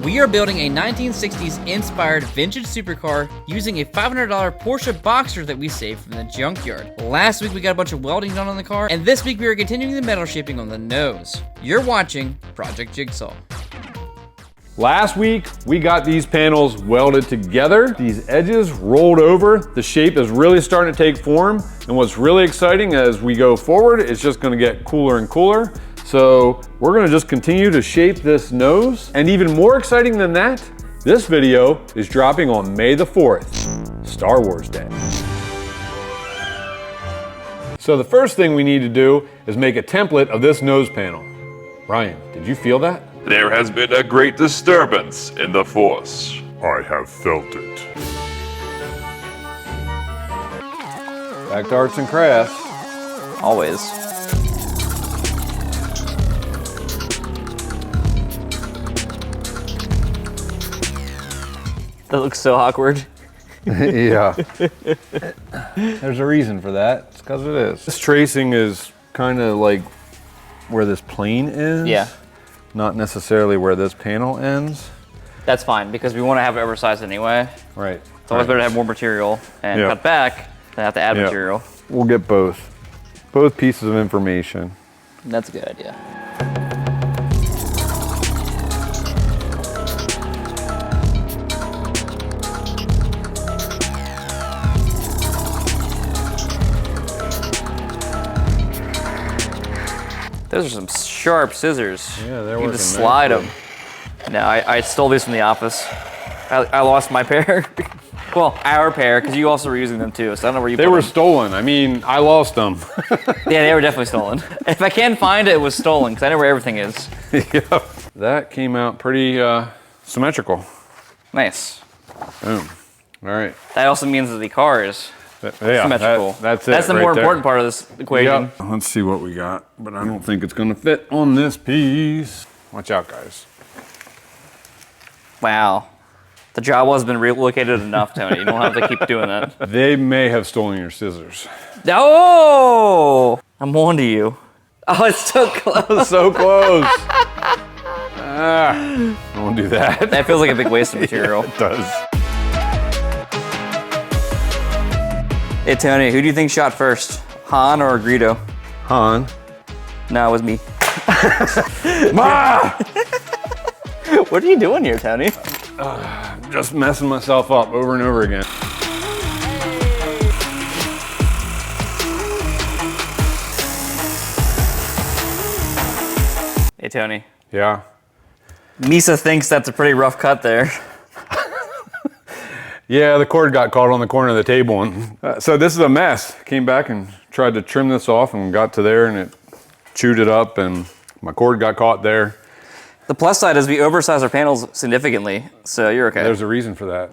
We are building a 1960s inspired vintage supercar using a $500 Porsche Boxster that we saved from the junkyard. Last week we got a bunch of welding done on the car, and this week we are continuing the metal shaping on the nose. You're watching Project Jigsaw. Last week, we got these panels welded together, these edges rolled over. The shape is really starting to take form. And what's really exciting as we go forward, it's just gonna get cooler and cooler. So we're gonna just continue to shape this nose. And even more exciting than that, this video is dropping on May the 4th, Star Wars Day. So the first thing we need to do is make a template of this nose panel. Ryan, did you feel that? There has been a great disturbance in the Force. I have felt it. Back to arts and crafts. Always. That looks so awkward. Yeah. There's a reason for that. It's because it is. This tracing is kind of like where this plane is. Yeah. Not necessarily where this panel ends. That's fine, because we want to have it oversized anyway. Right. It's always better to have more material and cut back than have to add material. We'll get both pieces of information. That's a good idea. Those are some sharp scissors. Yeah, they're You working just slide nicely. them. No, I stole these from the office. I lost my pair. Well, our pair, because you also were using them too, so I don't know where you They put were them. stolen. I mean, I lost them. Yeah, they were definitely stolen. If I can find it, it was stolen, because I know where everything is. Yeah. That came out pretty symmetrical. Nice. Boom. All right. That also means that the car is Yeah, symmetrical. that's it. That's the right more there. important part of this equation. Yep. Let's see what we got, but I don't think it's gonna fit on this piece. Watch out, guys. Wow. The job has been relocated enough, Tony. You don't have to keep doing that. They may have stolen your scissors. Oh! I'm on to you. Oh, it's so close. So close. I won't do that. That feels like a big waste of material. It does. Hey, Tony, who do you think shot first? Han or Greedo? Han. No, it was me. Ma! What are you doing here, Tony? Just messing myself up over and over again. Hey, Tony. Yeah. Misa thinks that's a pretty rough cut there. Yeah, the cord got caught on the corner of the table. And, so this is a mess. Came back and tried to trim this off and got to there and it chewed it up and my cord got caught there. The plus side is we oversize our panels significantly, so you're okay. There's a reason for that.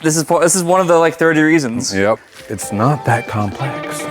This is one of the like 30 reasons. Yep. It's not that complex.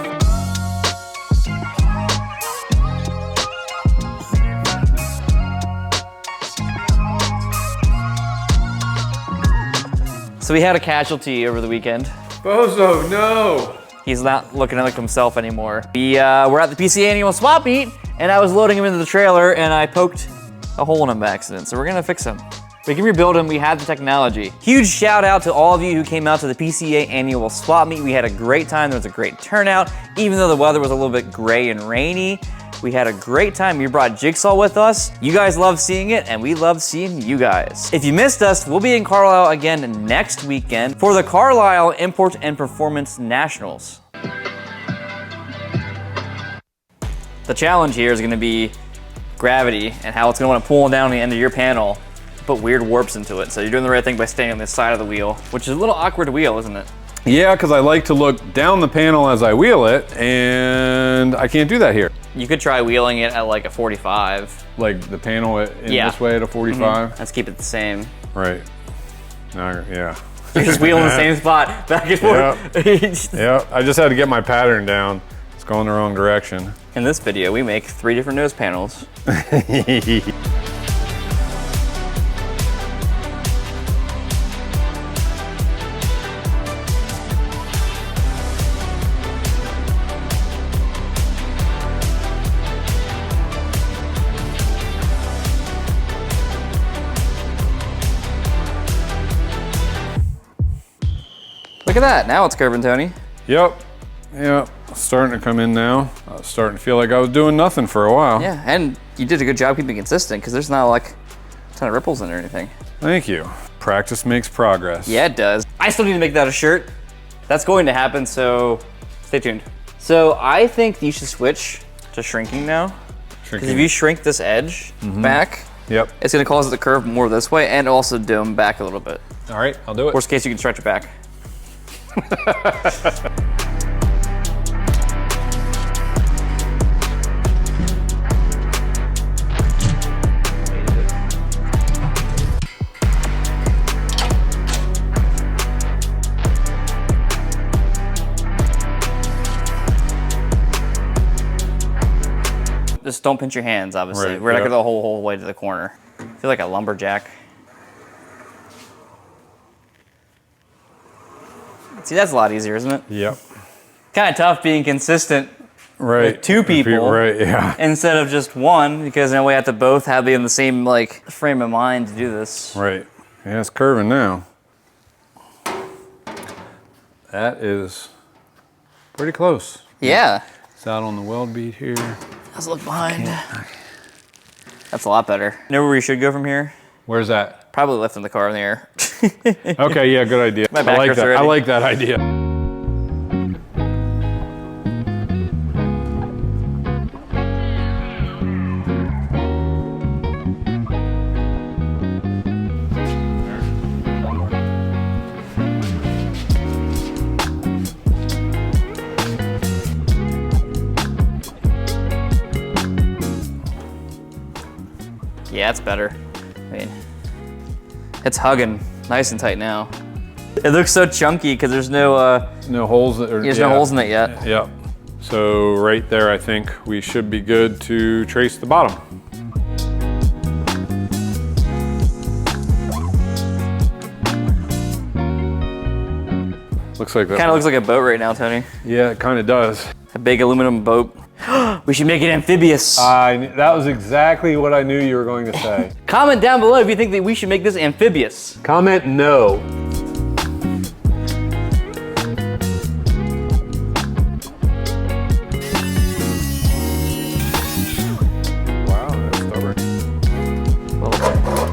So we had a casualty over the weekend. Bozo, no! He's not looking like himself anymore. We were at the PCA annual swap meet, and I was loading him into the trailer, and I poked a hole in him by accident. So we're gonna fix him. We can rebuild him. We have the technology. Huge shout out to all of you who came out to the PCA annual swap meet. We had a great time. There was a great turnout. Even though the weather was a little bit gray and rainy, we had a great time. We brought Jigsaw with us. You guys love seeing it, and we love seeing you guys. If you missed us, we'll be in Carlisle again next weekend for the Carlisle Import and Performance Nationals. The challenge here is gonna be gravity and how it's gonna wanna pull down the end of your panel, put weird warps into it. So you're doing the right thing by staying on this side of the wheel, which is a little awkward to wheel, isn't it? Yeah, because I like to look down the panel as I wheel it, and I can't do that here. You could try wheeling it at like a 45. Like the panel in this way at a 45? Let's keep it the same. Right. Yeah. You're just wheeling the same spot back and forth. Yeah, I just had to get my pattern down. It's going the wrong direction. In this video, we make 3 different nose panels. Look at that, now it's curving, Tony. Yep, yep, starting to come in now. I was starting to feel like I was doing nothing for a while. Yeah, and you did a good job keeping consistent because there's not like a ton of ripples in it or anything. Thank you. Practice makes progress. Yeah, it does. I still need to make that a shirt. That's going to happen, so stay tuned. So I think you should switch to shrinking now. Because if you shrink this edge back, it's gonna cause it to curve more this way and also dome back a little bit. All right, I'll do it. Worst case, you can stretch it back. Just don't pinch your hands, obviously. Right, We're not gonna go the whole way to the corner. I feel like a lumberjack. See, that's a lot easier, isn't it? Yep. Kind of tough being consistent with two people, Right, yeah. instead of just one, because now we have to both be in the same like frame of mind to do this. Right. Yeah, it's curving now. That is pretty close. Yeah. It's out on the weld bead here. Let's look behind. That's a lot better. You know where we should go from here? Where's that? Probably lifting the car in the air. Okay, yeah, good idea. My back hurts already. I like that idea. Yeah, it's better. I mean, it's hugging nice and tight now. It looks so chunky because there's no holes. There's no holes in it yet. Yep. So right there, I think we should be good to trace the bottom. Looks like that. Kind of looks like a boat right now, Tony. Yeah, it kind of does. A big aluminum boat. We should make it amphibious. That was exactly what I knew you were going to say. Comment down below if you think that we should make this amphibious. Comment no. Wow, that's stubborn.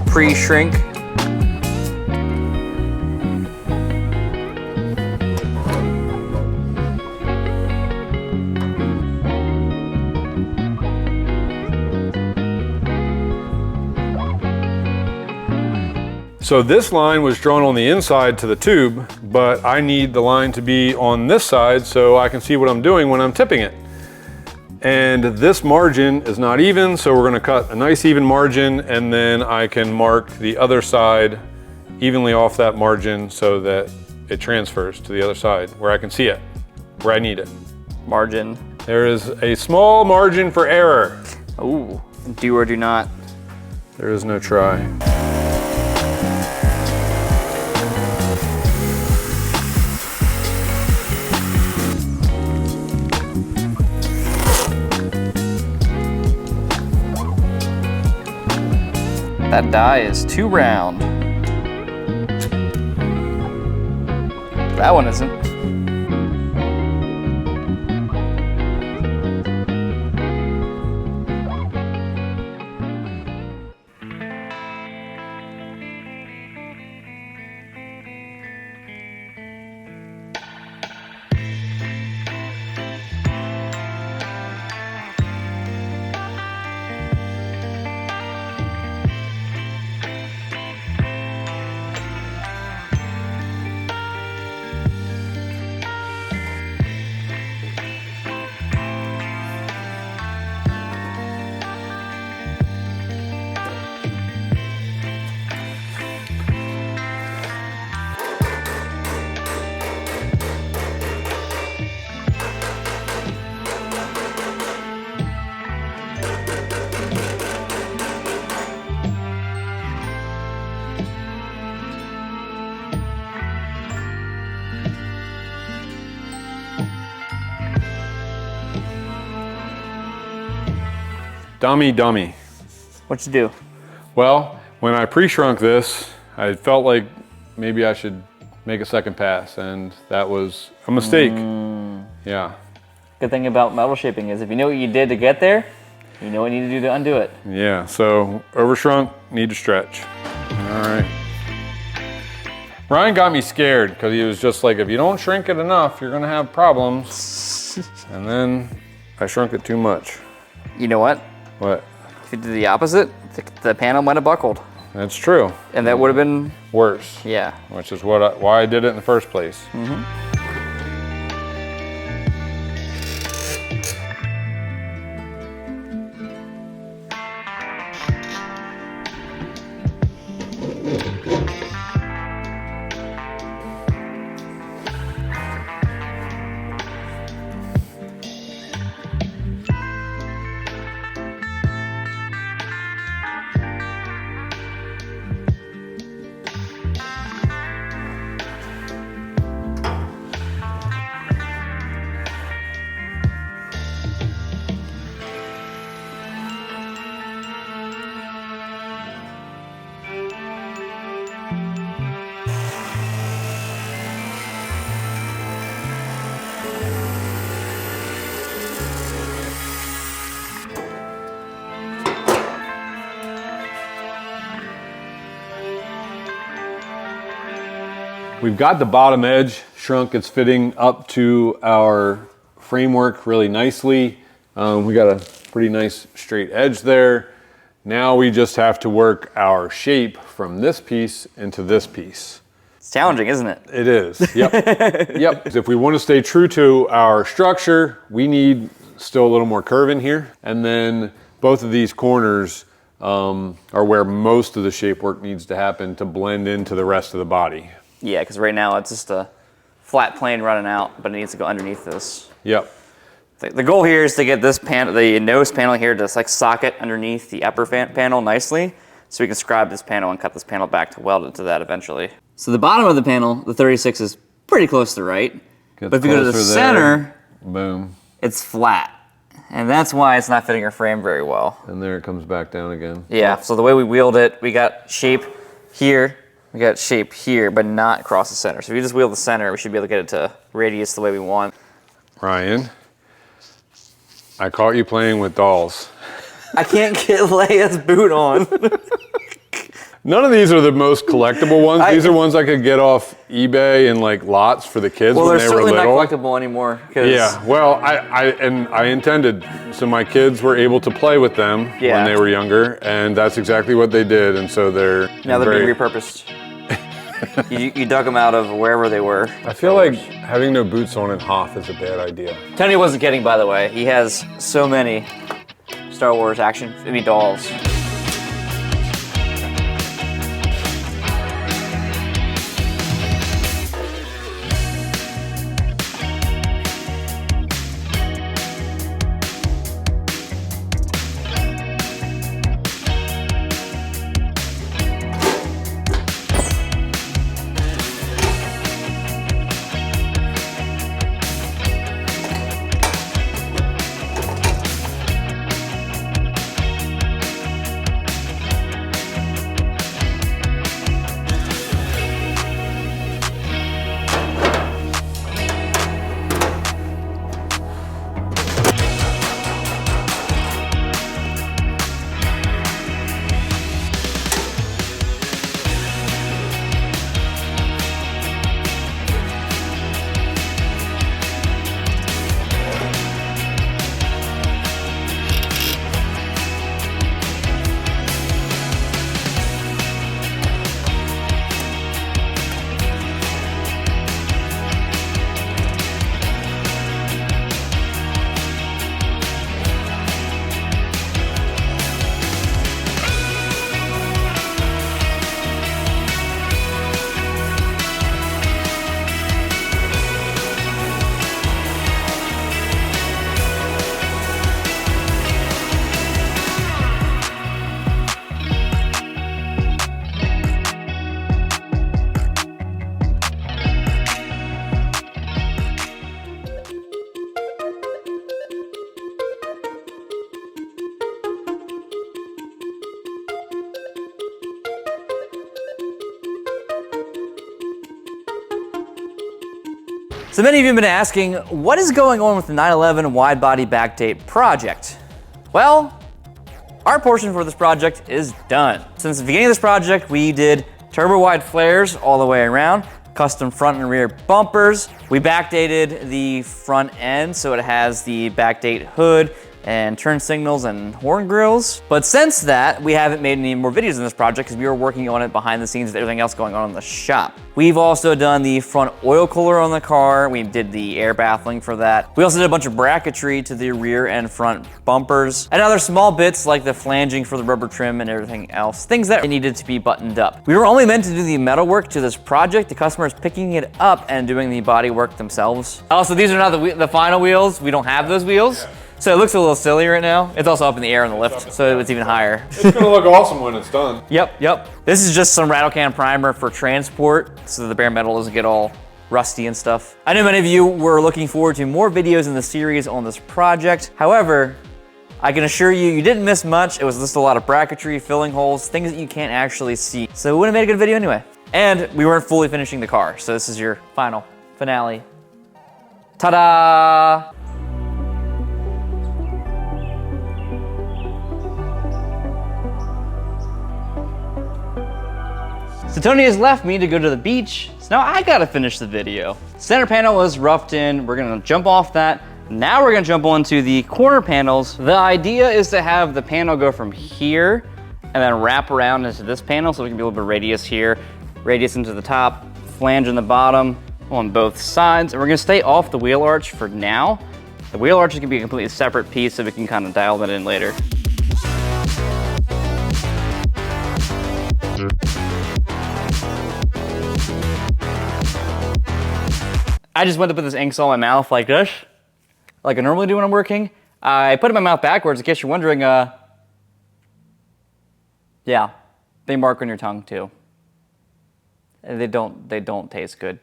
Pre-shrink. So this line was drawn on the inside to the tube, but I need the line to be on this side so I can see what I'm doing when I'm tipping it. And this margin is not even, so we're gonna cut a nice even margin, and then I can mark the other side evenly off that margin so that it transfers to the other side where I can see it, where I need it. Margin. There is a small margin for error. Ooh, do or do not. There is no try. That die is too round. That one isn't. Dummy. What'd you do? Well, when I pre-shrunk this, I felt like maybe I should make a second pass, and that was a mistake. Yeah. Good thing about metal shaping is if you know what you did to get there, you know what you need to do to undo it. Yeah, so overshrunk, need to stretch. All right. Ryan got me scared because he was just like, if you don't shrink it enough, you're gonna have problems. And then I shrunk it too much. You know what? What? If you did the opposite, the panel might have buckled. That's true. And that would have been Worse. Yeah. Which is why I did it in the first place. We've got the bottom edge shrunk. It's fitting up to our framework really nicely. We got a pretty nice straight edge there. Now we just have to work our shape from this piece into this piece. It's challenging, isn't it? It is, yep. Yep. If we want to stay true to our structure, we need still a little more curve in here. And then both of these corners are where most of the shape work needs to happen to blend into the rest of the body. Yeah, because right now it's just a flat plane running out, but it needs to go underneath this. Yep. The goal here is to get this panel, the nose panel here, to like socket underneath the upper panel nicely, so we can scribe this panel and cut this panel back to weld it to that eventually. So the bottom of the panel, the 36, is pretty close to right. But if you go to the center, boom, it's flat. And that's why it's not fitting our frame very well. And there it comes back down again. Yeah, so the way we wheeled it, we got shape here, we got shape here, but not across the center. So if you just wheel the center, we should be able to get it to radius the way we want. Ryan, I caught you playing with dolls. I can't get Leia's boot on. None of these are the most collectible ones. These are ones I could get off eBay and like lots for the kids when they were little. Well, they're certainly not collectible anymore. Yeah, well, I intended, so my kids were able to play with them when they were younger, and that's exactly what they did, and so now they're being repurposed. you dug them out of wherever they were. I feel like having no boots on in Hoth is a bad idea. Tony wasn't kidding, by the way. He has so many Star Wars dolls. So many of you have been asking, what is going on with the 911 wide body backdate project? Well, our portion for this project is done. Since the beginning of this project, we did turbo wide flares all the way around, custom front and rear bumpers. We backdated the front end so it has the backdate hood and turn signals and horn grills. But since that, we haven't made any more videos in this project because we were working on it behind the scenes with everything else going on in the shop. We've also done the front oil cooler on the car. We did the air baffling for that. We also did a bunch of bracketry to the rear and front bumpers and other small bits like the flanging for the rubber trim and everything else, things that needed to be buttoned up. We were only meant to do the metal work to this project. The customer is picking it up and doing the body work themselves. Also, these are not the final wheels. We don't have those wheels. So it looks a little silly right now. It's also up in the air on the lift, so it's even higher. It's gonna look awesome when it's done. Yep. This is just some rattle can primer for transport, so the bare metal doesn't get all rusty and stuff. I know many of you were looking forward to more videos in the series on this project. However, I can assure you, you didn't miss much. It was just a lot of bracketry, filling holes, things that you can't actually see. So it would have made a good video anyway. And we weren't fully finishing the car, so this is your finale. Ta-da! So Tony has left me to go to the beach, so now I gotta finish the video. Center panel is roughed in, we're gonna jump off that. Now we're gonna jump onto the corner panels. The idea is to have the panel go from here and then wrap around into this panel so we can be a little bit of radius here, radius into the top, flange in the bottom on both sides. And we're gonna stay off the wheel arch for now. The wheel arch is gonna be a completely separate piece so we can kind of dial that in later. I just went to put this ink saw in my mouth like this, like I normally do when I'm working. I put it in my mouth backwards in case you're wondering, yeah, they mark on your tongue too. And they don't taste good.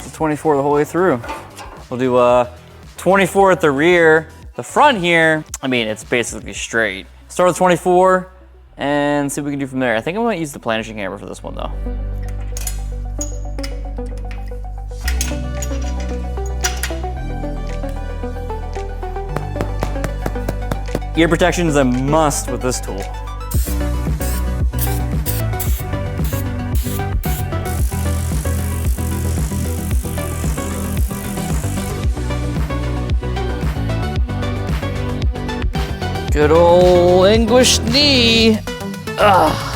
It's 24 the whole way through. We'll do 24 at the rear. The front here, I mean, it's basically straight. Start with 24 and see what we can do from there. I think I'm gonna use the planishing hammer for this one though. Ear protection is a must with this tool. Good old English knee. Ugh.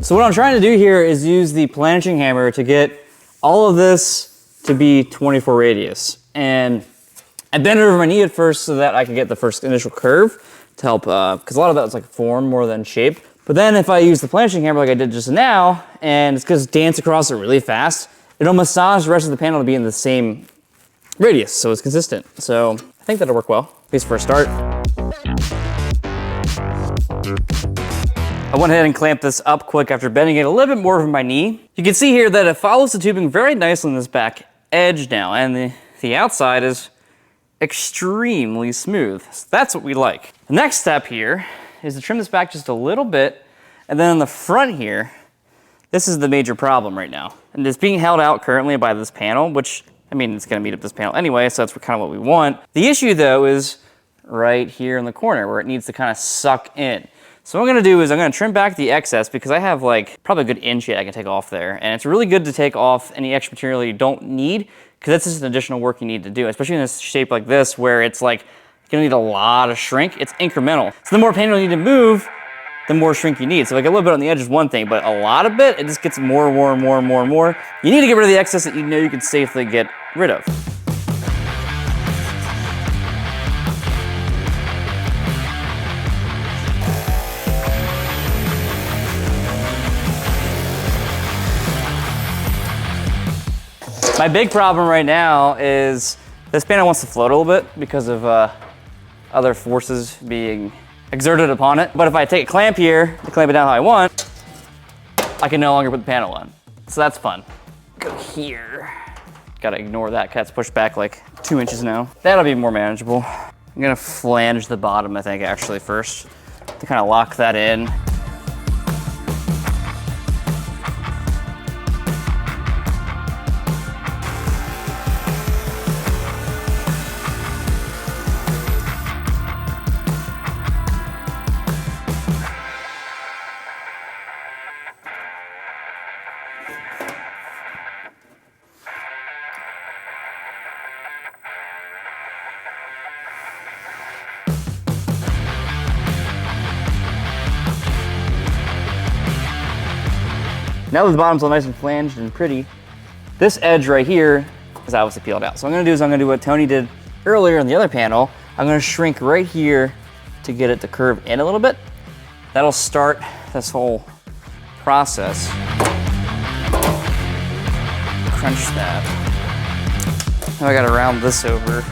So what I'm trying to do here is use the planishing hammer to get all of this to be 24 radius. And I bent it over my knee at first so that I could get the first initial curve to help, because a lot of that was like form more than shape. But then if I use the planishing hammer like I did just now, and it's because dance across it really fast, it'll massage the rest of the panel to be in the same radius, so it's consistent. So I think that'll work well, at least for a start. I went ahead and clamped this up quick after bending it a little bit more over my knee. You can see here that it follows the tubing very nicely on this back edge now, and the outside is extremely smooth. So that's what we like. The next step here is to trim this back just a little bit, and then on the front here, this is the major problem right now. And it's being held out currently by this panel, which, I mean, it's gonna meet up this panel anyway, so that's kind of what we want. The issue though is right here in the corner where it needs to kind of suck in. So what I'm gonna do is I'm gonna trim back the excess because I have like probably a good inch yet I can take off there. And it's really good to take off any extra material you don't need because that's just an additional work you need to do, especially in a shape like this where it's like, you're gonna need a lot of shrink. It's incremental. So the more panel you need to move, the more shrink you need. So like a little bit on the edge is one thing, but a lot of it just gets more and more and more and more and more. You need to get rid of the excess that you know you can safely get rid of. My big problem right now is this panel wants to float a little bit because of other forces being exerted upon it. But if I take a clamp here to clamp it down how I want, I can no longer put the panel on. So that's fun. Go here. Gotta ignore that, cat's pushed back like 2 inches now. That'll be more manageable. I'm gonna flange the bottom, I think, actually first, to kind of lock that in. Now that the bottom's all nice and flanged and pretty, this edge right here is obviously peeled out. So what I'm gonna do what Tony did earlier on the other panel. I'm gonna shrink right here to get it to curve in a little bit. That'll start this whole process. Crunch that. Now I gotta round this over.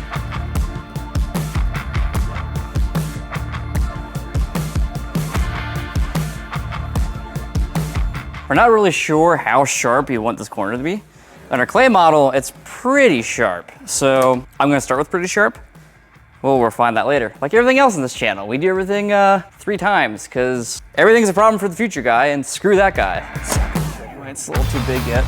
We're not really sure how sharp you want this corner to be. On our clay model, it's pretty sharp. So I'm gonna start with pretty sharp. We'll refine that later. Like everything else in this channel, we do everything 3 times because everything's a problem for the future guy and screw that guy. It's a little too big yet.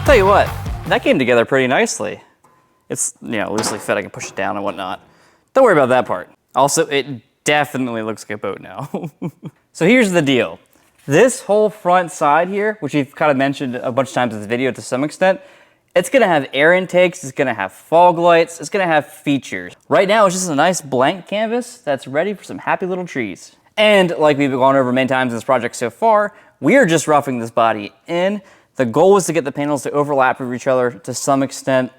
Tell you what, that came together pretty nicely. It's, you know, loosely fit, I can push it down and whatnot. Don't worry about that part. Also, it definitely looks like a boat now. So here's the deal. This whole front side here, which we've kind of mentioned a bunch of times in the video to some extent, it's gonna have air intakes, it's gonna have fog lights, it's gonna have features. Right now, it's just a nice blank canvas that's ready for some happy little trees. And like we've gone over many times in this project so far, we are just roughing this body in. The goal was to get the panels to overlap with each other to some extent,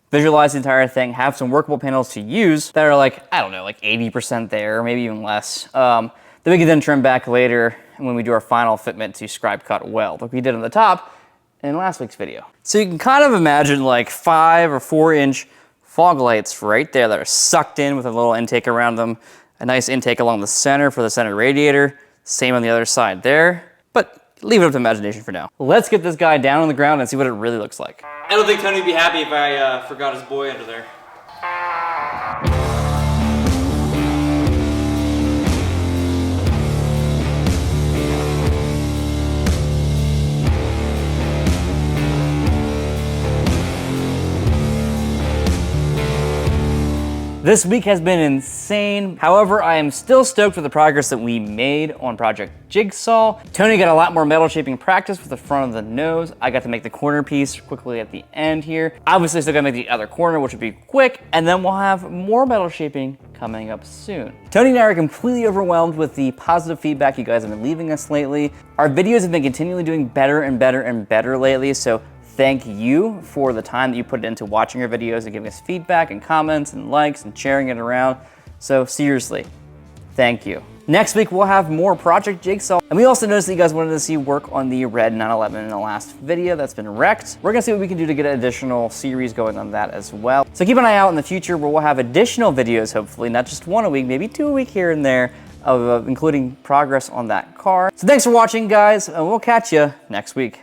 visualize the entire thing, have some workable panels to use that are like, I don't know, like 80% there, or maybe even less. That we can then trim back later when we do our final fitment to scribe cut weld, like we did on the top in last week's video. So you can kind of imagine like 5 or 4 inch fog lights right there that are sucked in with a little intake around them, a nice intake along the center for the center radiator, same on the other side there, but leave it up to imagination for now. Let's get this guy down on the ground and see what it really looks like. I don't think Tony would be happy if I forgot his boy under there. This week has been insane. However, I am still stoked with the progress that we made on Project Jigsaw. Tony got a lot more metal shaping practice with the front of the nose. I got to make the corner piece quickly at the end here. Obviously, still gotta make the other corner, which would be quick, and then we'll have more metal shaping coming up soon. Tony and I are completely overwhelmed with the positive feedback you guys have been leaving us lately. Our videos have been continually doing better and better and better lately, so thank you for the time that you put into watching our videos and giving us feedback and comments and likes and sharing it around. So seriously, thank you. Next week, we'll have more Project Jigsaw. And we also noticed that you guys wanted to see work on the red 911 in the last video that's been wrecked. We're gonna see what we can do to get an additional series going on that as well. So keep an eye out in the future where we'll have additional videos, hopefully, not just 1 a week, maybe 2 a week here and there, of including progress on that car. So thanks for watching, guys, and we'll catch you next week.